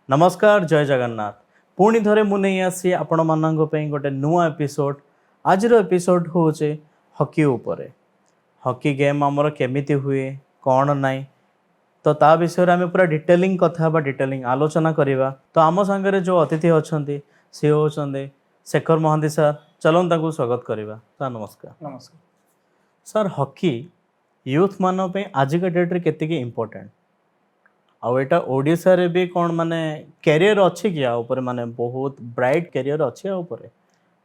नमस्कार जय जगन्नाथ पुणी थरे मु नहीं आसी आपण मानक पई गोटे नुआ एपिसोड आज एपिसोड होचे हॉकी उपरे हॉकी गेम हमर केमिति हुए कौन नाई तो ता विषय आम पूरा डिटेलिंग कथा बा डिटेलिंग आलोचना करवा तो आम सांगे जो अतिथि अच्छा सी होचंदे शेखर महांती सर चलन ताकू स्वागत करवा सर नमस्कार। नमस्कार सर हॉकी यूथ मान पे आजिका डेट्रे केतिकी इम्पोर्टेंट आउ एटा ओडिशा रे भी कौन माने कैरियर अच्छी कि ऊपर माने बहुत ब्राइट कैरियर अच्छी ऊपर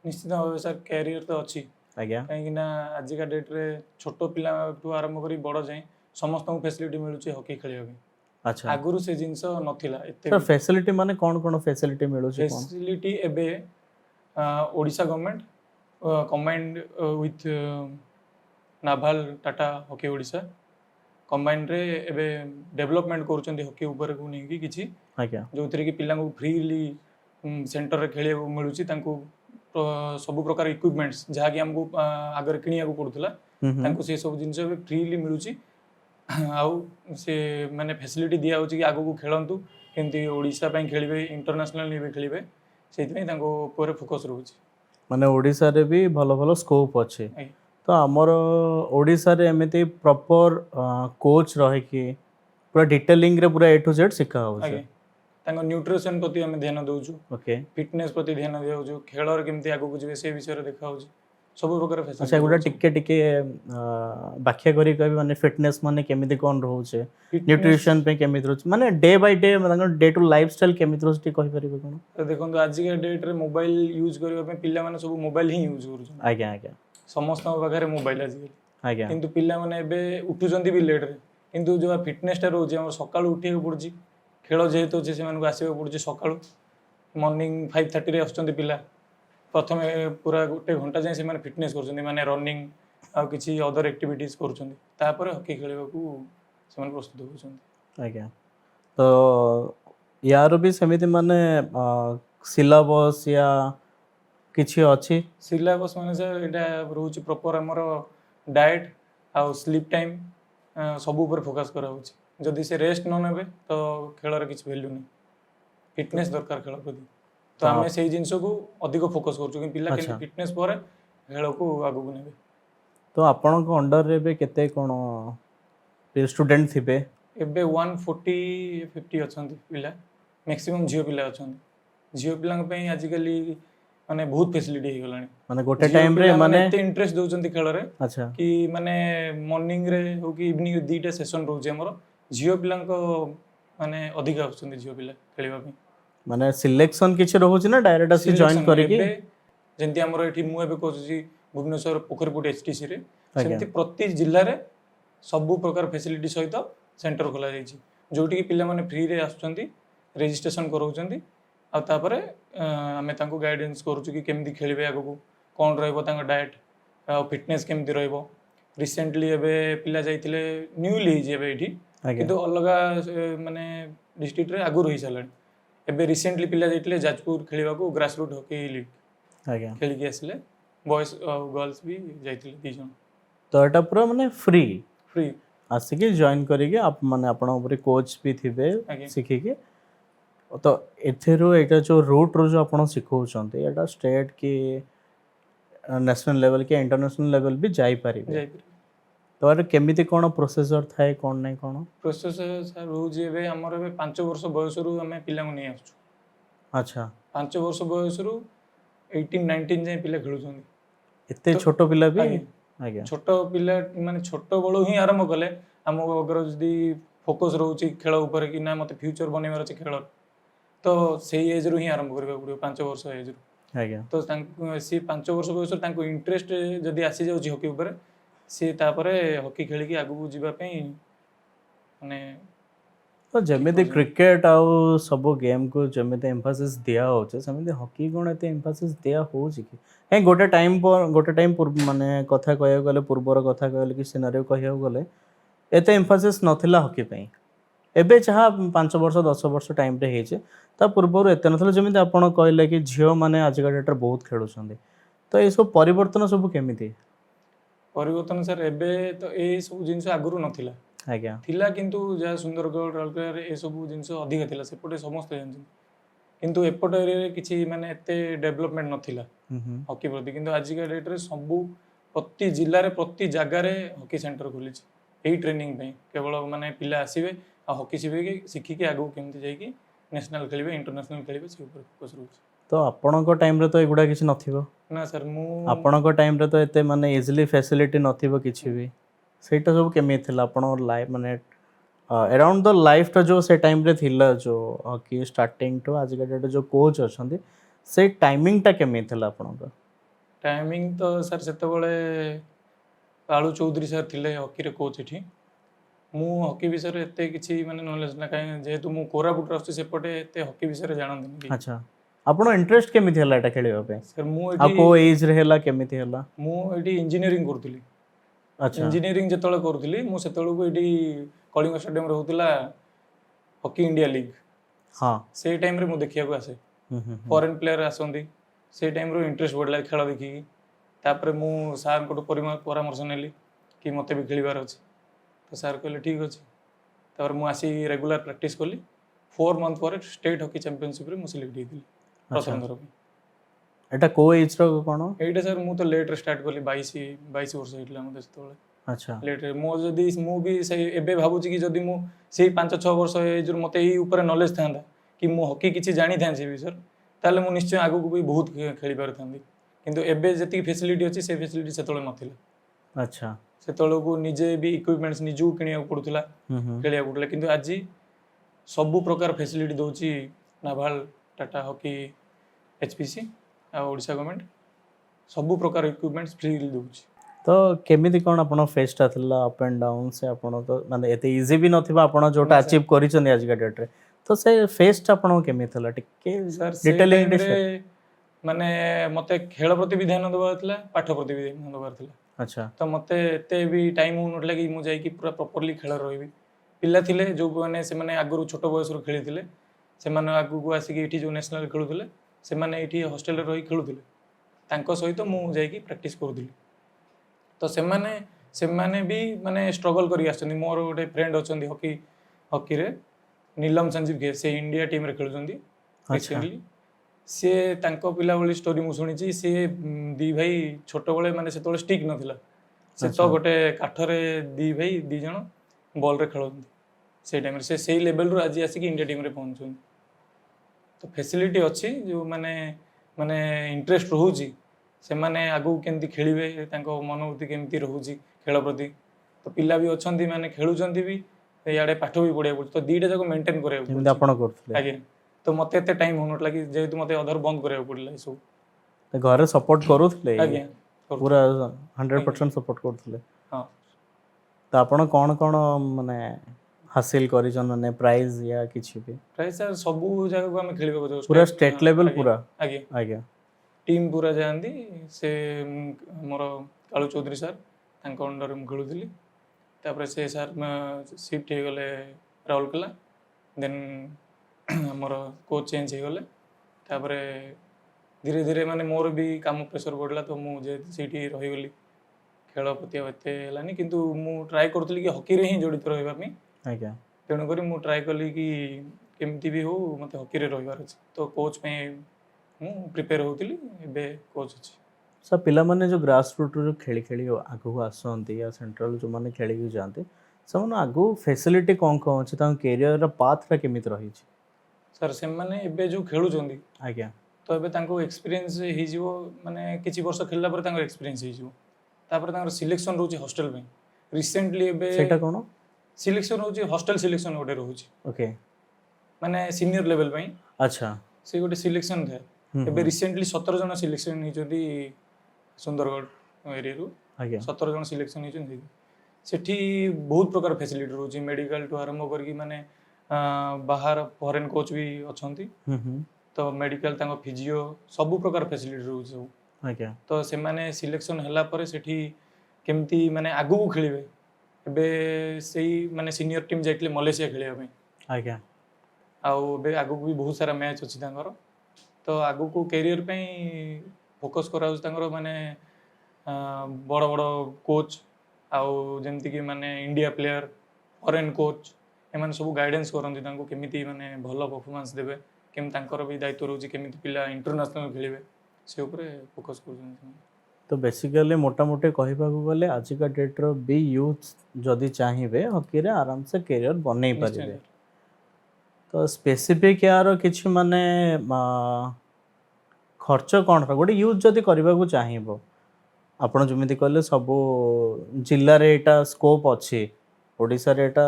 निश्चित भाव सर कैरियर तो अच्छी आज्ञा कहीं आजिका डेट रे छोट पिला आरंभ करी बड़ जाए समस्त फैसिलिटी मिलूची हॉकी खेलिया पे। अच्छा आगुरु से जिंस नथिला एते सर फैसिलिटी माने कौन फैसिलिटी मिलूची कौन फैसिलिटी एबे Odisha government combined with naval Tata hockey Odisha combined रे एबे डेवलपमेंट करूचंदी हॉकी ऊपर को नहीं किछि आज्ञा जो थरे कि पिला को फ्रीली सेंटर रे खेलिया मिलूची तांको सब प्रकार इक्विपमेंट्स जहाँ कि हमको आगे किनिया को पड़ुला तांको से सब जिनस फ्रीली मिलूची आउ से माने फैसिलिटी दिया होची कि आगो को खेलंतु केमती ओडिशा पई खेलिबे इंटरनेशनल लेवल खेलिबे सेति पई तांको ऊपर फोकस रहूची माने ओडिशा रे भी भलो भलो स्कोप अछि तो हमर ओडिशा रे एमिति प्रॉपर कोच रहे कि पूरा डिटेलिंग रे पूरा ए टू जेड सिखा हो आगे तांको न्यूट्रिशन प्रति हम ध्यान दउछु ओके फिटनेस प्रति ध्यान दियाउछु खेलर केमती आगो को जिवे से विषय रे देखा होची सब प्रकार फैसिलिटी अच्छा गुडा टिके व्याख्या करी कहबी माने फिटनेस माने केमिति कोन रहउछे न्यूट्रिशन पे केमिति रहउछ माने डे बाय डे मतलब डे टू लाइफस्टाइल केमिति रहउछ कहि परिबे कोन तो देखो आज के डेट रे मोबाइल यूज करबा पे पिला माने सब मोबाइल ही यूज करूछ आज्ञा आज्ञा समस्त पाखे मोबाइल आज आज्ञा किंतु पिला माने एबे उठुचंती भी लेट रे किंतु जो फिटनेस टा रोज हम सकाळ उठिए पड़ुची खेल जेहेतु अच्छे से आसवा पड़ुची सकाळ मॉर्निंग 5:30 रे आछंती पिला प्रथम पूरा गोटे घंटा जाए से फिटनेस कर माने रनिंग आ किसी अदर एक्टिविटीज करुछंती तापर हॉकी खेलबा को से प्रस्तुत होछंती आज्ञा तो यार भी सेमिति माने सिलेबस या किछि अछि सिलेबस माने सर एटा रहउची प्रॉपर हमर डाइट आ स्लीप टाइम सब ऊपर फोकस करा होची जदि से रेस्ट न नेबे तो खेलर किछि वैल्यू नहीं फिटनेस दरकार खेल प्रति तो आमे सेही जिंस को अधिक फोकस करछु कि पिला के फिटनेस पर खेल को आगु नेबे तो आपन को अंडर रे बे केते कोन स्टूडेंट थिबे एबे 140 50 अछंती पिला मैक्सिमम जियो पिला अछंती जियो पिला पे आजिकली माने बहुत फैसिलिटी हे गलानी माने गोटे टाइम रे माने एते इंटरेस्ट दोचंती खेल रे अच्छा कि माने मॉर्निंग रे हो कि इवनिंग रे दीटा सेशन रहउचे हमर जियो पिला को माने अधिक आछंती जियो पिला खेलिबा पे माने सिलेक्शन किछ रहउची ना डायरेक्ट असि जॉइन करी कि जेंती हमर एठी मु एबे कहूची भुवनेश्वर पोखरपुट एचटीसी रे सेंती प्रति जिल्ला रे सब प्रकार फैसिलिटी सहित सेंटर खोला जायछि जोटी कि पिला माने फ्री रे आछंती रजिस्ट्रेशन करउछंती आ तापरे आमे तांको गाइडेंस करूछु कि केमदी खेलिबे आगो को कोन रहइबो तांको डाइट आ फिटनेस केमदी रहइबो रिसेंटली एबे पिला जाइतिले न्यूली जेबे एठी किंतु अलगा माने डिस्ट्रिक्ट रे आगु रहि सालण एबे रिसेंटली पिला जाइतिले जाजपुर खेलिबा को ग्रास रूट हॉकी लीग आज्ञा खेली के आसले बॉयज गर्ल्स भी जाइतिले दी जण तो एटा पूरा माने फ्री फ्री आसिके जॉइन करिके आप माने आपण ऊपर कोच भी थिबे सिखि के तो एथेरो एटा जो रूट रो जो आपण सिखौछंते एटा स्टेट की नेशनल लेवल के इंटरनेशनल लेवल भी जाई पारिबे तो अरे केमिति कोन प्रोसेसर थाए कोन नै कोन प्रोसेसर सर हो जेबे हमर बे 5 वर्ष बयस रु हमें पिला को नै आछु अच्छा 5 वर्ष बयस रु 18 19 जाय पिला खेलुछंती एते छोटो पिला भी आज्ञा छोटो पिला माने छोटो बळो ही आरंभ कले हम अगर जदी फोकस रहउची खेल ऊपर कि ना मते फ्यूचर बनेबार अछि खेल तो सेही एज रु ही आरंभ करबा पड़ियो 5 वर्ष एज रु आज्ञा तो सी 5 वर्ष बयस तांको इंटरेस्ट जदी आसी जाउची हॉकी ऊपर सी तापरे हॉकी खेली कि आगु जीवा पे माने तो जमेते क्रिकेट आउ सब गेम को जमेते एम्फासिस दिया होचे समेते हॉकी कोन एते एम्फासिस दिया होची कि हे गोटे टाइम पूर्व माने कथा कहय गले पूर्वर कथा कहले कि सिनारियो कहय गले एते एम्फासिस नथिला हॉकी पई एबे चाहा 5 वर्ष 10 वर्ष टाइम रे हेचे ता पूर्वर एते नथिला जमेते आपण कहले कि झियो माने आज का डेट बहुत खेलुछंदी तो ए सब परिवर्तन सब केमिति परिवर्तन सर एबे तो ए सब जिंस आगुरु नथिला ଆଜ୍ଞା ଥିଲା, କିନ୍ତୁ ଯାହା ସୁନ୍ଦରଗଡ଼ ରାଉରକେଲାରେ ଏସବୁ ଜିନିଷ ଅଧିକା ଥିଲା, ସେପଟେ ସମସ୍ତେ ଜାଣିଛନ୍ତି, କିନ୍ତୁ ଏପଟ ଏରିଆରେ କିଛି ମାନେ ଏତେ ଡେଭଲପମେଣ୍ଟ ନଥିଲା ହକି ପ୍ରତି। କିନ୍ତୁ ଆଜିକା ଡେଟ୍ରେ ସବୁ ପ୍ରତି ଜିଲ୍ଲାରେ ପ୍ରତି ଜାଗାରେ ହକି ସେଣ୍ଟର ଖୋଲିଛି ଏଇ ଟ୍ରେନିଂ ପାଇଁ। କେବଳ ମାନେ ପିଲା ଆସିବେ ଆଉ ହକି ଶିଖିକି ଆଗକୁ କେମିତି ଯାଇକି ନ୍ୟାସନାଲ ଖେଳିବେ, ଇଣ୍ଟରନ୍ୟାସନାଲ ଖେଳିବେ, ସେ ଉପରେ ଫୋକସ୍ ରହୁଛି। ତ ଆପଣଙ୍କ ଟାଇମରେ ତ ଏଗୁଡ଼ା କିଛି ନଥିବ? ନା ସାର୍, ମୁଁ ଆପଣଙ୍କ ଟାଇମରେ ତ ଏତେ ମାନେ ଇଜିଲି ଫ୍ୟାସିଲିଟି ନଥିବ କିଛି ବି। ସେଇଟା ସବୁ କେମିତି ଥିଲା ଆପଣଙ୍କର ଲାଇଫ୍, ମାନେ अराउंड द लाइफ जो से टाइम रे थिला, जो हॉकी स्टार्टिंग टू आज का डेट जो कोच अछंती से टाइमिंग टा केमी थिला आपनका? टाइमिंग तो सर सेतबळे कालू चौधरी सर थिले हॉकी रे कोच एठी। मु हॉकी विषय रे एते किछि माने नॉलेज ना, काहे जेहेतु मु कोरापुट रस्ती सेपटे एते हॉकी विषय रे जानंदी नि। अच्छा, आपन इंटरेस्ट केमी थिला एटा खेलिबा पे? सर मु आ एठी को एज रे हैला केमी थिला? मु एठी इंजीनियरिंग करथुली। अच्छा इंजीनियरिंग जेतळे करथुली मु सेतळको एठी कलिंग स्टेडियम रे होतला हॉकी इंडिया लीग। हाँ से टाइम रे मु देखिया को आसे फॉरेन प्लेयर आसंदी, से टाइम रो इंटरेस्ट बढ़ला खेल देखी। तापर मु सार को परामर्श नेली कि मते भी खेलिबार अछि, तो सार कहले ठीक अछि। तापर मु आसी रेगुलर प्रैक्टिस कली। 4 मंथ पर स्टेट हॉकी चैंपियनशिप रे मु सिलेक्ट हेतिली अच्छा, प्रथम थर पे। एटा को एज रो कोन? एइटा सर मु तो लेट रे स्टार्ट कली, 22 वर्ष हेतला मते सेतोळे। अच्छा लेट रे मो जदी मु भी से एबे भाबुची कि जदी मु से 5-6 वर्ष एज रो मते एई ऊपर नॉलेज थांदा कि मु हॉकी किछि जानि थां से विषय, ताले मु निश्चय आगु को भी बहुत खेली पार थांदी। किंतु एबे जति फैसिलिटी अछि से फैसिलिटी सेतोळे नथिला। अच्छा सेतोळे को निजे भी इक्विपमेंट्स निजु किनिया पडुतला खेलिया पडुतला। किंतु आजि सब प्रकार फैसिलिटी दोची नाभाल, टाटा हॉकी, एचपीसी आ ओडिशा गवर्नमेंट सब प्रकार इक्विपमेंट्स फ्री दोची। तो केमिति कोन आपण फेस्टा थिला अप एंड डाउन से? आपण तो माने एते इजी भी नथिबा आपण जोटा अचीव करिसथि आज का डेट रे, तो से फेस्ट आपण केमि थिला टिके सर से डिटेलिंग टाइम रे? रे माने मते खेल प्रति भी ध्यान देबार थिला, पाठ प्रति भी ध्यान देबार थिला। अच्छा तो मते एते भी टाइम हो नटला कि मु जाई कि पूरा प्रॉपर्ली खेल रहिबी। पिला थिले जो माने से माने आगुरु छोट बयस रो खेली थिले, से माने आगु को आसी कि एठी जो नेशनल खेलुथिले, से माने एठी हॉस्टल रे रही खेलुथिले, तांको सहित मु जाई कि प्रैक्टिस करूथिली। तो से माने भी माने स्ट्रगल करी आछथि। मोर गोटे फ्रेंड अछथि हॉकी रे, नीलम संजीव के, से इंडिया टीम रे खेलुछथि रिसेंटली। से तांको पिला वाली स्टोरी मु सुनिची। से दी भाई छोट बळे माने सेतोळे स्टिक नथिला, से तो गोटे काठरे दी भाई दी जण बॉल रे खेलथि। से टाइम रे से सेही लेवल रो आज आसी कि इंडिया टीम रे पहुंचुन। तो फैसिलिटी अछि, जो माने माने इंटरेस्ट रहूची से माने आगु केमती खेलिबे, तांको मनोवृत्ति केमती रहूची खेल प्रति। तो पिला भी अछंती माने खेलुचंती भी, याडे पाठ भी पढिया पड़छ। तो दीटा जाको मेंटेन करे केमिति आपण करथले? आगे तो मते एते टाइम हो नटला कि जेहेतु मते अधर बंद करे पड़ला सब। तो घरे सपोर्ट करूथले? आगे पूरा 100% सपोर्ट करथले? हां। तो आपण कोन कोन माने हासिल करिछन, माने प्राइज या किछि भी? प्राइज सर सबु जगह को हम खेलिबा को पूरा स्टेट लेवल पूरा? आगे आज्ञा टीम पूरा जानती से मोर कालू चौधरी सर तांको अंडर मु खेलुथिली। तापर से सर शिफ्ट हो गले राउरकेला। देन हमर कोच चेंज हो गले। तापर धीरे धीरे माने मोर भी काम प्रेशर बढ़ला, तो मु जे सीटी रही गली खेल प्रति एते हेलानी। किंतु मु ट्राई करथली कि हॉकी रे ही जड़ित रहबा पई। आज्ञा तेणु करी मु ट्राई कली कि केमती भी हो मते हॉकी रे रहिबार अछि। तो कोच पे मु प्रिपेयर होउथिली, एबे कोच अछि। सब पिला माने जो ग्रास रूट रो खेली खेली आगु आसंती या सेंट्रल जो माने खेली भी जानते, सब आगु फैसिलिटी कोन कोन अछि, ता कैरियर रा पाथ रा केमित रही छी? सर से माने एबे जो खेलुचंदी, आज्ञा तो एबे तांको एक्सपीरियंस हे जिवो, माने किछि वर्ष खेलला पर तांको एक्सपीरियंस हे जिवो। तापर तांको सिलेक्शन रहउची हॉस्टल पे। रिसेंटली एबे सेटा कोन सिलेक्शन रहउची हॉस्टल सिलेक्शन गोटे रहउची, ओके माने सीनियर लेवल पे। अच्छा से गोटे सिलेक्शन थे। एबे रिसेंटली 17 जन सिलेक्शन हिचंदी सुंदरगढ़ एरिया रू। आज्ञा 17 जन सिलेक्शन हिचंदी। सेठी बहुत प्रकार फैसिलिटी रहउची, मेडिकल टू आरंभ करके माने बाहर फॉरेन कोच भी अछंती। तो मेडिकल तांको फिजियो सब प्रकार फैसिलिटी रहउची सब। आज्ञा तो से माने सिलेक्शन हला पर सेठी केमती माने आगु को खेलिबे। एबे सेही माने सीनियर टीम जाइतले मलेशिया खेलिया पे। आज्ञा आउ बे आगु को भी बहुत सारा मैच अछि तांकर। तो आगु को कैरियर पे फोकस करा तांकर माने बड़ बड़ कोच आउ जेमति कि माने इंडिया प्लेयर ଫରେନ୍ କୋଚ୍ ଏମାନେ ସବୁ ଗାଇଡେନ୍ସ କରନ୍ତି ତାଙ୍କୁ କେମିତି ମାନେ ଭଲ ପରଫର୍ମାନ୍ସ ଦେବେ, କେମିତି ତାଙ୍କର ବି ଦାୟିତ୍ୱ ରହୁଛି କେମିତି ପିଲା ଇଣ୍ଟରନ୍ୟାସନାଲ ଖେଳିବେ, ସେ ଉପରେ ଫୋକସ୍ କରୁଛନ୍ତି ସେମାନେ। ତ ବେସିକାଲି ମୋଟାମୋଟି କହିବାକୁ ଗଲେ ଆଜିକା ଡେଟ୍ର ବି ୟୁଥ୍ ଯଦି ଚାହିଁବେ ହକିରେ ଆରାମସେ କ୍ୟାରିୟର ବନେଇ ନିଶ୍ଚୟ ପାରିବେ। sir। ତ ସ୍ପେସିଫିକ୍ ୟାର କିଛି ମାନେ ଖର୍ଚ୍ଚ କ'ଣ ଗୋଟେ ୟୁଥ୍ ଯଦି କରିବାକୁ ଚାହିଁବ, ଆପଣ ଯେମିତି କହିଲେ ସବୁ ଜିଲ୍ଲାରେ ଏଇଟା ସ୍କୋପ୍ ଅଛି, ଓଡ଼ିଶାରେ ଏଇଟା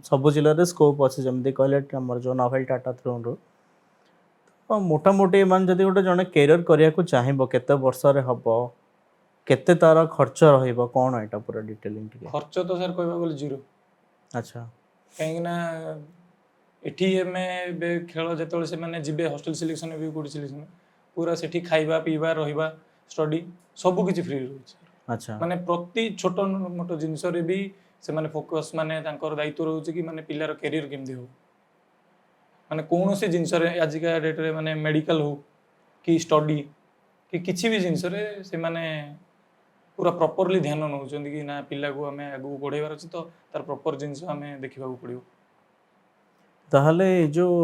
ସବୁ ଜିଲ୍ଲାରେ ସ୍କୋପ୍ ଅଛି ଯେମିତି କହିଲେ ଆମର ଯେଉଁ ନୋଭେଲ ଟାଟା ଥ୍ରୋରୁ। ତ ମୋଟାମୋଟି ମାନେ ଯଦି ଗୋଟେ ଜଣେ କ୍ୟାରିୟର କରିବାକୁ ଚାହିଁବ କେତେ ବର୍ଷରେ ହେବ, କେତେ ତାର ଖର୍ଚ୍ଚ ରହିବ, କ'ଣ ଏଇଟା ପୁରା ଡିଟେଲିଂ ଟିକେ? ଖର୍ଚ୍ଚ ତ ସାର୍ କହିବାକୁ ଗଲେ ଜିରୋ, ଆଚ୍ଛା କାହିଁକି ନା ଏଠି ଆମେ ଏବେ ଖେଳ ଯେତେବେଳେ ସେମାନେ ଯିବେ ହଷ୍ଟେଲ ସିଲେକ୍ସନ୍ ବି କୋଉଠି ସିଲେକ୍ସନ୍, ପୁରା ସେଠି ଖାଇବା ପିଇବା ରହିବା ଷ୍ଟଡି ସବୁ କିଛି ଫ୍ରି ରହୁଛି। ଆଚ୍ଛା ମାନେ ପ୍ରତି ଛୋଟ ମୋଟ ଜିନିଷରେ ବି ସେମାନେ ଫୋକସ୍ ମାନେ ତାଙ୍କର ଦାୟିତ୍ୱ ରହୁଛି କି ମାନେ ପିଲାର କ୍ୟାରିୟର କେମିତି ହବ, ମାନେ କୌଣସି ଜିନିଷରେ ଆଜିକା ଡେଟ୍ରେ ମାନେ ମେଡିକାଲ ହଉ କି ଷ୍ଟଡି କି କିଛି ବି ଜିନିଷରେ ସେମାନେ ପୁରା ପ୍ରପରଲି ଧ୍ୟାନ ନେଉଛନ୍ତି କି ନା ପିଲାକୁ ଆମେ ଆଗକୁ ବଢ଼େଇବାର ଅଛି ତ ତାର ପ୍ରପର ଜିନିଷ ଆମେ ଦେଖିବାକୁ ପଡ଼ିବ। ତାହେଲେ ଏଇ ଯେଉଁ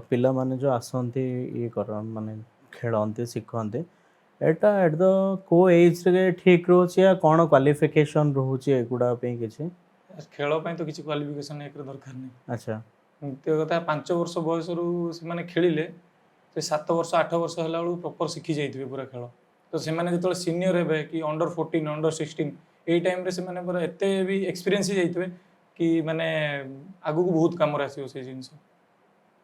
ପିଲାମାନେ ଯେଉଁ ଆସନ୍ତି ଇଏ ମାନେ ଖେଳନ୍ତି ଶିଖନ୍ତି, ଏଇଟା ଏଟ୍ ଦ କେଉଁ ଏଜ୍ରେ ଠିକ୍ ରହୁଛି ୟା କ'ଣ କ୍ୱାଲିଫିକେସନ୍ ରହୁଛି ଏଗୁଡ଼ା ପାଇଁ କିଛି? ଖେଳ ପାଇଁ ତ କିଛି କ୍ୱାଲିଫିକେସନ୍ ଏକରେ ଦରକାର ନାହିଁ। ଆଚ୍ଛା ଦ୍ୱିତୀୟ କଥା 5 ବର୍ଷ ବୟସରୁ ସେମାନେ ଖେଳିଲେ ସେ 7 ବର୍ଷ 8 ବର୍ଷ ହେଲା ବେଳକୁ ପ୍ରପର ଶିଖି ଯାଇଥିବେ ପୁରା ଖେଳ। ତ ସେମାନେ ଯେତେବେଳେ ସିନିୟର ହେବେ କି ଅଣ୍ଡର 14 ଅଣ୍ଡର 16 ଏଇ ଟାଇମ୍ରେ ସେମାନେ ପୁରା ଏତେ ବି ଏକ୍ସପିରିଏନ୍ସ ହେଇଯାଇଥିବେ କି ମାନେ ଆଗକୁ ବହୁତ କାମରେ ଆସିବ ସେଇ ଜିନିଷ,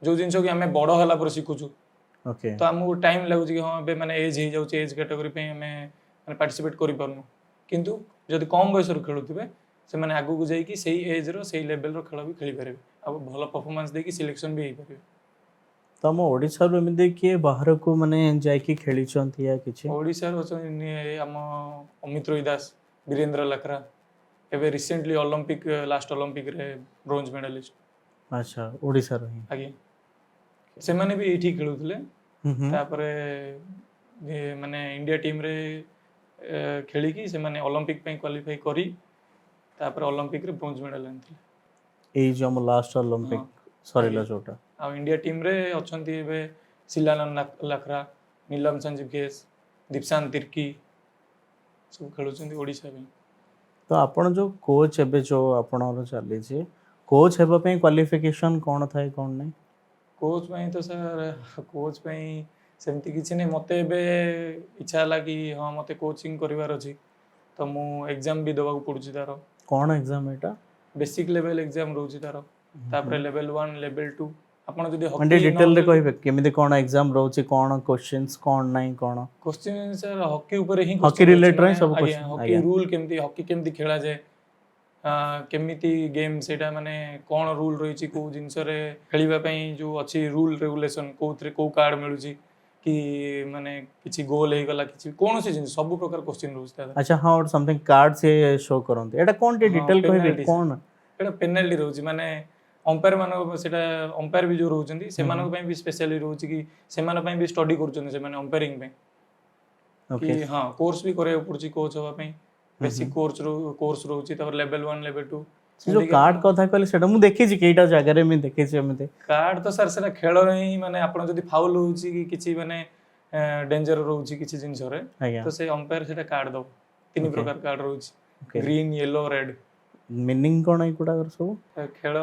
ଯେଉଁ ଜିନିଷ କି ଆମେ ବଡ଼ ହେଲା ପରେ ଶିଖୁଛୁ। ଓକେ। ତ ଆମକୁ ଟାଇମ୍ ଲାଗୁଛି କି ହଁ ଏବେ ମାନେ ଏଜ୍ ହେଇଯାଉଛି, ଏଜ୍ କାଟେଗୋରୀ ପାଇଁ ଆମେ ମାନେ ପାର୍ଟିସିପେଟ୍ କରିପାରୁନୁ, କିନ୍ତୁ ଯଦି କମ୍ ବୟସରୁ ଖେଳୁଥିବେ ସେମାନେ ଆଗକୁ ଯାଇକି ସେଇ ଏଜ୍ର ସେଇ ଲେଭେଲ୍ର ଖେଳ ବି ଖେଳିପାରିବେ ଆଉ ଭଲ ପରଫର୍ମାନ୍ସ ଦେଇକି ସିଲେକ୍ସନ୍ ବି ହେଇପାରିବେ। ତ ଆମ ଓଡ଼ିଶାରୁ ଏମିତି କିଏ ବାହାରକୁ ମାନେ ଯାଇକି ଖେଳିଛନ୍ତି ୟା କିଛି? ଓଡ଼ିଶାରୁ ଅଛନ୍ତି ଆମ ଅମିତ ରୋହି ଦାସ, ବୀରେନ୍ଦ୍ର ଲାକ୍ରା, ଏବେ ରିସେଣ୍ଟଲି ଅଲମ୍ପିକ୍ ଲାଷ୍ଟ ଅଲମ୍ପିକ୍ରେ ବ୍ରୋଞ୍ଜ ମେଡାଲିଷ୍ଟ। ଆଚ୍ଛା ଓଡ଼ିଶାର ହିଁ। ଆଜ୍ଞା, ସେମାନେ ବି ଏଇଠି ଖେଳୁଥିଲେ, ହୁଁ। ତାପରେ ମାନେ ଇଣ୍ଡିଆ ଟିମ୍ରେ ଖେଳିକି ସେମାନେ ଅଲମ୍ପିକ୍ ପାଇଁ କ୍ୱାଲିଫାଇ କରି ତାପରେ ଅଲମ୍ପିକ୍ରେ ବ୍ରୋଞ୍ଜ ମେଡାଲ ଆଣିଥିଲେ। ଏଇ ଯେଉଁ ଆମ ଲାଷ୍ଟ ହଁ ଅଲମ୍ପିକ୍ ସରିଲା ଆଜ୍ଞା, ଯେଉଁଟା। ଆଉ ଇଣ୍ଡିଆ ଟିମ୍ରେ ଅଛନ୍ତି ଏବେ ଶିଲାନନ୍ଦ ଲାକ୍ରା, ନୀଲମ ସଞ୍ଜୀବ କେସ୍, ଦୀପଶାନ୍ତ ତିର୍କି ସବୁ ଖେଳୁଛନ୍ତି ଓଡ଼ିଶା ପାଇଁ। ତ ଆପଣ ଯେଉଁ କୋଚ୍ ଏବେ ଯେଉଁ ଆପଣଙ୍କର ଚାଲିଛି, କୋଚ୍ ହେବା ପାଇଁ କ୍ୱାଲିଫିକେସନ୍ କ'ଣ ଥାଏ କ'ଣ ନାହିଁ? କୋଚ୍ ପାଇଁ ତ ସାର୍ କୋଚ୍ ପାଇଁ ସେମିତି କିଛି ନାହିଁ, ମୋତେ ଏବେ ଇଚ୍ଛା ହେଲା କି ହଁ ମୋତେ କୋଚିଂ କରିବାର ଅଛି, ତ ମୁଁ ଏକ୍ଜାମ୍ ବି ଦେବାକୁ ପଡ଼ୁଛି ତାର। କ'ଣ ଏକ୍ଜାମ୍ ଏଇଟା? ବେସିକ୍ ଲେଭେଲ୍ ଏକ୍ଜାମ୍ ରହୁଛି ତାର, ତାପରେ ଲେଭେଲ୍ 1 ଲେଭେଲ୍ 2। ଆପଣ ଯଦି ମାନେ ହକି ଟିକେ ନ ଡିଟେଲରେ ଖେଳି କହିବେ କେମିତି କ'ଣ ଏକ୍ଜାମ୍ ରହୁଛି, କ'ଣ କୋଶ୍ଚିନ୍ସ କ'ଣ ନାହିଁ କ'ଣ? କୋଶ୍ଚିନ୍ ସାର୍ ହକି ଉପରେ ହିଁ ହକି କୋଶ୍ଚିନ୍ ରହୁଛି, ରିଲେଟେଡ୍ ମାନେ ହିଁ ସବୁ ଆଜ୍ଞା କୋଶ୍ଚିନ୍? ହକି ଆଜ୍ଞା ରୁଲ୍ କେମିତି, ହକି କେମିତି ଖେଳାଯାଏ, କେମିତି ଗେମ୍ ସେଇଟା ମାନେ କ'ଣ ରୁଲ୍ ରହିଛି, କେଉଁ ଜିନିଷରେ ଖେଳିବା ପାଇଁ ଯେଉଁ ଅଛି ରୁଲ୍ ରେଗୁଲେସନ୍, କେଉଁଥିରେ କେଉଁ କାର୍ଡ଼ ମିଳୁଛି କି ମାନେ କିଛି ଗୋଲ୍ ହେଇଗଲା କିଛି କୌଣସି ଜିନିଷ ସବୁ ପ୍ରକାର କୋଶ୍ଚିନ୍ ରହୁଛି ତା ଆଚ୍ଛା ହଁ ଗୋଟେ ସମଥିଙ୍ଗ କାର୍ଡ଼ ସେ ଶୋ କରନ୍ତି, ଏଇଟା କ'ଣ ଟିକେ ହଁ ଡିଟେଲ୍ କହିବେ ପେନାଲ୍ଟି କ'ଣ? ଏଇଟା ପେନାଲ୍ଟି ରହୁଛି, ମାନେ ଅମ୍ପାୟାର ମାନଙ୍କ ସେଇଟା ଅମ୍ପାୟାର ବି ଯେଉଁ ରହୁଛନ୍ତି ସେମାନଙ୍କ ପାଇଁ ବି ସ୍ପେଶାଲି ରହୁଛି କି ସେମାନଙ୍କ ପାଇଁ ବି ଷ୍ଟଡି କରୁଛନ୍ତି ସେମାନେ ଅମ୍ପାୟାରିଂ ପାଇଁ କି ଓକେ। ହଁ କୋର୍ସ ବି କରିବାକୁ ପଡୁଛି କୋଚ୍ ହେବା ପାଇଁ, ବେସିକ୍ କୋର୍ସ ରହୁଛି, ତାପରେ ଲେଭେଲ୍ 1 ଲେଭେଲ୍ 2 ସେ ଯେଉଁ ଏମିତିକି ଆପଣ କାର୍ଡ଼ କଥା କହିଲେ ସେଇଟା ମୁଁ ଦେଖିଛି କେଇଟା ଜାଗାରେ ମୁଁ ଦେଖିଛି ଏମିତି। କାର୍ଡ଼ ତ ସାର୍ ସେଟା ଖେଳରେ ହିଁ ମାନେ ଆପଣ ଯଦି ଫାଉଲ୍ ହଉଛି କି କିଛି ମାନେ ଡେଞ୍ଜର ରହୁଛି କିଛି ଜିନିଷରେ ଆଜ୍ଞା ତ ସେ ଅମ୍ପାୟାର ସେଟା କାର୍ଡ଼ ଦବ। 3 ଓକେ ପ୍ରକାର କାର୍ଡ଼ ରହୁଛି, okay. Green yellow red. Meaning କ'ଣ ଏଗୁଡ଼ାକର ସବୁ? ଖେଳ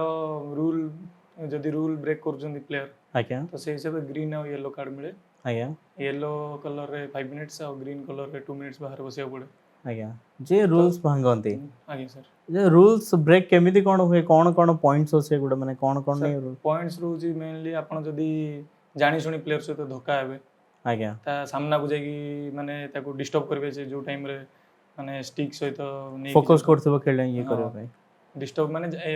ରୁଲ୍ ଯଦି ରୁଲ୍ ବ୍ରେକ୍ କରୁଛନ୍ତି ପ୍ଲେୟାର ଆଜ୍ଞା ତ ସେଇ ହିସାବରେ ଗ୍ରୀନ୍ ଆଉ ୟେଲୋ କାର୍ଡ଼ ମିଳେ। ଆଜ୍ଞା ୟେଲୋ କଲର୍ରେ 5 ମିନିଟ୍ସ ଆଉ ଗ୍ରୀନ୍ କଲର୍ରେ 2 ମିନିଟ୍ସ ବାହାରେ ବସିବାକୁ ପଡ଼େ। ଆଜ୍ଞା ଯେ ତ ରୁଲ୍ସ ଭାଙ୍ଗନ୍ତି, ଆଜ୍ଞା ସାର୍। ଯେ ରୁଲ୍ସ ବ୍ରେକ୍ କେମିତି କ'ଣ ହୁଏ, କ'ଣ କ'ଣ ପଏଣ୍ଟସ୍ ଅଛି ଏଗୁଡ଼ା ମାନେ କ'ଣ କ'ଣ ସାର୍ ନେଇ? ପଏଣ୍ଟସ୍ ରହୁଛି ମେନଲି ଆପଣ ଯଦି ଜାଣିଶୁଣି ପ୍ଲେୟର ସହିତ ଧକ୍କା ହେବେ, ଆଜ୍ଞା ତା ସାମ୍ନାକୁ ଯାଇକି ମାନେ ତାକୁ ଡିଷ୍ଟର୍ବ କରିବେ, ସେ ଯେଉଁ ଟାଇମ୍ରେ ମାନେ ଷ୍ଟିକ୍ ସହିତ ନେଇକି ଫୋକସ୍ କରୁଥିବ ଖେଳ ଇଏ ହଁ କରିବା ପାଇଁ। ଡିଷ୍ଟର୍ବ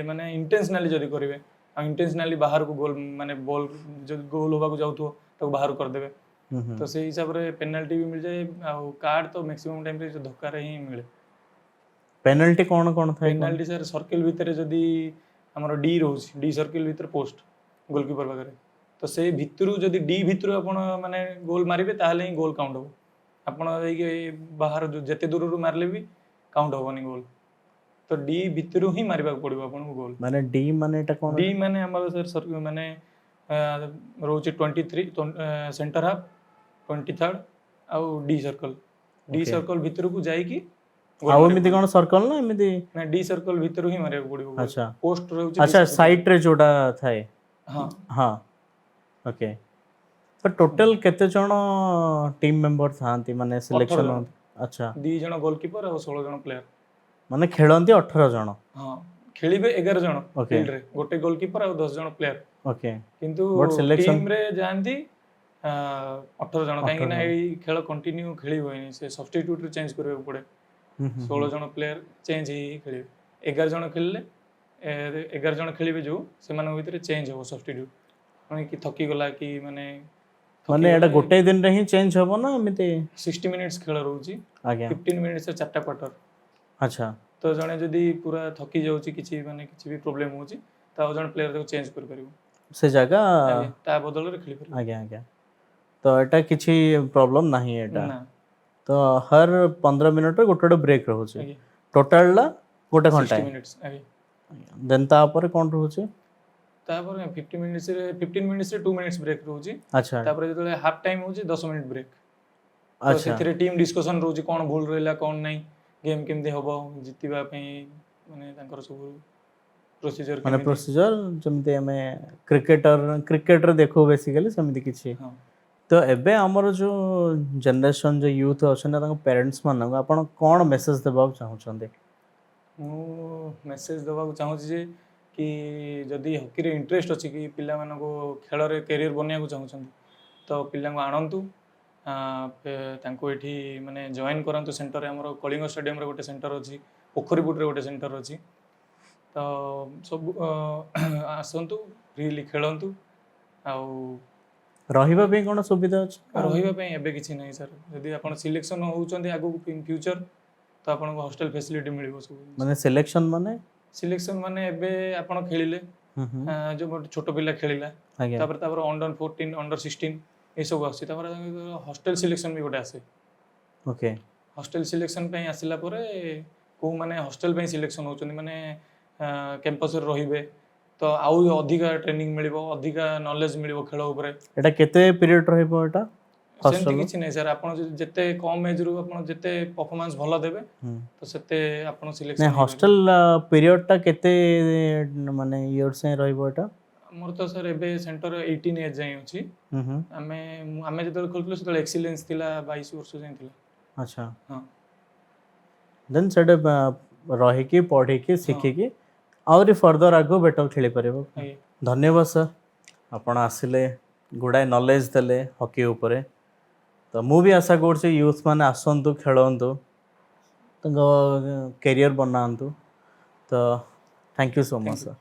ମାନେ ଇଣ୍ଟେନ୍ସନାଲି ଯଦି କରିବେ ଆଉ ଇଣ୍ଟେନ୍ସନାଲି ବାହାରକୁ ଗୋଲ୍ ମାନେ ବଲ୍ ଯଦି ଗୋଲ୍ ହେବାକୁ ଯାଉଥିବ ତାକୁ ବାହାରକୁ କରିଦେବେ, ତ ସେଇ ହିସାବରେ ପେନାଲ୍ଟି ବି ମିଳିଯାଏ, ଆଉ କାର୍ଡ଼ ତ ମ୍ୟାକ୍ସିମମ୍ ଟାଇମ୍ରେ ଧକ୍କାରେ ହିଁ ମିଳେ। ପେନାଲ୍ଟି କ'ଣ କ'ଣ ଥାଏ କ'ଣ? ପେନାଲ୍ଟି ସାର୍ ସର୍କିଲ୍ ଭିତରେ ଯଦି ଆମର ଡି ରହୁଛି, ଡି ସର୍କିଲ୍ ଭିତରେ ପୋଷ୍ଟ ଗୋଲକିପର ପାଖରେ, ତ ସେଇ ଭିତରୁ ଯଦି ଡି ଭିତରୁ ଆପଣ ମାନେ ଗୋଲ୍ ମାରିବେ ତାହେଲେ ହିଁ ଗୋଲ୍ କାଉଣ୍ଟ ହେବ। ଆପଣ ଯାଇକି ବାହାର ଯେତେ ଦୂରରୁ ମାରିଲେ ବି କାଉଣ୍ଟ ହେବନି ଗୋଲ୍। तो डी भितरु ही मारिबा पड़िबो आपन को गोल माने डी माने एटा कोन डी माने हमर सर माने रोचे 23 सेंटर हाफ 23rd आउ डी सर्कल भितर को जाई कि आउ एमिति कोन सर्कल ना एमिति ना डी सर्कल भितर ही मारिबा पड़िबो अच्छा पोस्ट रहउची अच्छा साइड रे जोडा थाए हां हां ओके तो टोटल केते जण टीम मेंबर थांती माने सिलेक्शन जण। अच्छा 2 जण गोलकीपर और 16 जण प्लेयर माने खेलंती 18 जण हां खेलिबे 11 जण Okay. फील्ड रे गोटे गोलकीपर और 10 जण प्लेयर ओके किंतु But selection- टीम रे जानती 18 जण काहे ना एई खेल कंटिन्यू खेली होइनी से सब्स्टिट्यूट रे चेंज करबे पड़े 16 जण प्लेयर चेंज ही खेलिबे 11 जण खेलले 11 जण खेलिबे जो से माने भीतर चेंज हो सब्स्टिट्यूट माने कि थकी गला कि माने माने एटा गोटे दिन रे ही चेंज हबो ना एमिति 60 मिनिट्स खेल रहउची आज्ञा 15 मिनिट्स रे चारटा क्वार्टर अच्छा तो जणे जदी पूरा थकी जाउची किछि माने किछि भी प्रॉब्लम होउची ता जण प्लेयर को चेंज कर परिबो से जगह ता बदल रे खेली परिबो आज्ञा आज्ञा तो एटा किछि प्रॉब्लम नाही एटा ना तो हर 15 मिनिट रे गोटे ब्रेक रहउची आगे टोटल ला गोटे घंटा 60 मिनिट्स आगे देन तापर कोन रहउची तापर 15 मिनिट्स रे 2 मिनिट्स ब्रेक रहउची अच्छा तापर जतले हाफ टाइम होउची 10 मिनिट ब्रेक तो अच्छा सेथिरे टीम डिस्कशन रहउची कोन भूल रहला कोन नै गेम केमते होबो जितिबा पई माने तांकर सब प्रोसीजर माने प्रोसीजर जमते हमें क्रिकेटर देखो बेसिकली समिति किछि हां तो एबे हमर जो जनरेशन जो यूथ अछन तांको पेरेंट्स मन आपण कोन मेसेज देबा चाहू छथि मु मेसेज देबा चाहू जे कि जदि हॉकी रे इंटरेस्ट अछि कि पिला मानको खेल रे करियर बनिया को चाहू छथि तो पिला को आनंतु तांको एठी माने जॉइन करंतु सेंटर रे हमर कलिंग स्टेडियम रे गोटे सेंटर अछि पोखरीपुट रे गोटे सेंटर अछि तो सब आसंतु फ्रीली खेलंतु आउ रहिबा पे कोन सुविधा अछि रहिबा पे एबे किछि नै सर यदि आपण सिलेक्शन होउचंदी आगु इन फ्यूचर तो आपण को हॉस्टल फैसिलिटी मिलिबो सब माने सिलेक्शन माने एबे आपण खेलिले जो मोटे छोटो पिला खेलिला आज्ञा तापर तापर अंडर 14 अंडर 16 ए सब आसी तापर हॉस्टल सिलेक्शन भी गोटे आसे ओके हॉस्टल सिलेक्शन पे आसिला परे को माने हॉस्टल पे सिलेक्शन होचंदी माने कैंपस रे रहिबे तो आउ अधिका ट्रेनिंग मिलिबो अधिका नॉलेज मिलिबो खेल ऊपर एटा केते पीरियड रहइबो एटा सेमति किछि नै सर आपण जते कम एज रु आपण जते परफॉर्मेंस भलो देबे तो सेते आपण ने सिलेक्शन हॉस्टल पीरियड टा केते माने इयर से रहइबो एटा मोर तो सर एबे सेंटर 18 एज जाई अछि आमे जते खेलथले सेते एक्सीलेंस थिला 22 वर्ष जाई थिला अच्छा हां देन सेटे रहि की पढ़ी की सीखी की और फर्दर आगो बेटर खेली परिबो आगे धन्यवाद सर आपण आसिले गुडाय नॉलेज देले हॉकी ऊपर तो मु भी आशा कर यूथ माने आसंतु खेलंतु तो करियर बनांतु तो thank you so much sir